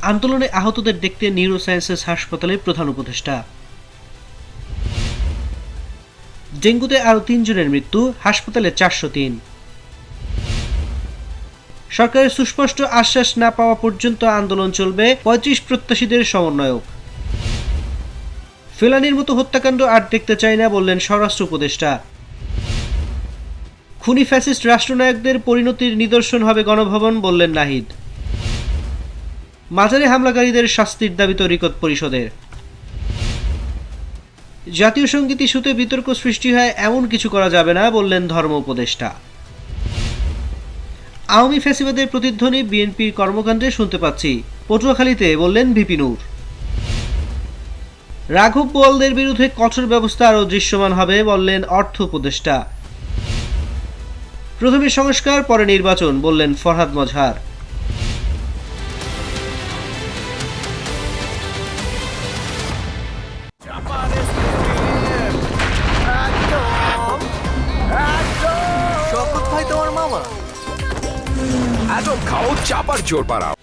আন্দোলনে আহতদের দেখতে নিউরোসায়েন্সেস হাসপাতালের প্রধান উপদেষ্টা। ডেঙ্গুতে আরও 3 জনের মৃত্যু, হাসপাতালে 403। সরকারের সুস্পষ্ট আশ্বাস না পাওয়া পর্যন্ত আন্দোলন চলবে, 35 প্রত্যাশীদের সমন্বয়ক। ফেলানির মতো হত্যাকাণ্ড আর দেখতে চাই না, বললেন স্বরাষ্ট্র উপদেষ্টা। খুনি ফ্যাসিস্ট রাষ্ট্রনায়কদের পরিণতির নিদর্শন হবে গণভবন, বললেন নাহিদ। মাজারে হামলাকারীদের শাস্তির দাবি তরিকত পরিষদের। জাতীয় সংগীত ইস্যুতে বিতর্ক সৃষ্টি হয় এমন কিছু করা যাবে না, বললেন ধর্ম উপদেষ্টা। আওয়ামী ফ্যাসিবাদের প্রতিধ্বনি বিএনপির কর্মকাণ্ডে শুনতে পাচ্ছি, পটুয়াখালীতে বললেন ভিপি নূর। রাঘব বোয়ালদের বিরুদ্ধে কঠোর ব্যবস্থা আরও দৃশ্যমান হবে, বললেন অর্থ উপদেষ্টা। প্রথমে সংস্কার পরে নির্বাচন, বললেন ফরহাদ মজহার। শওকত ভাই তোমার মামা? এত খাও চাপার জোর পাড়াও।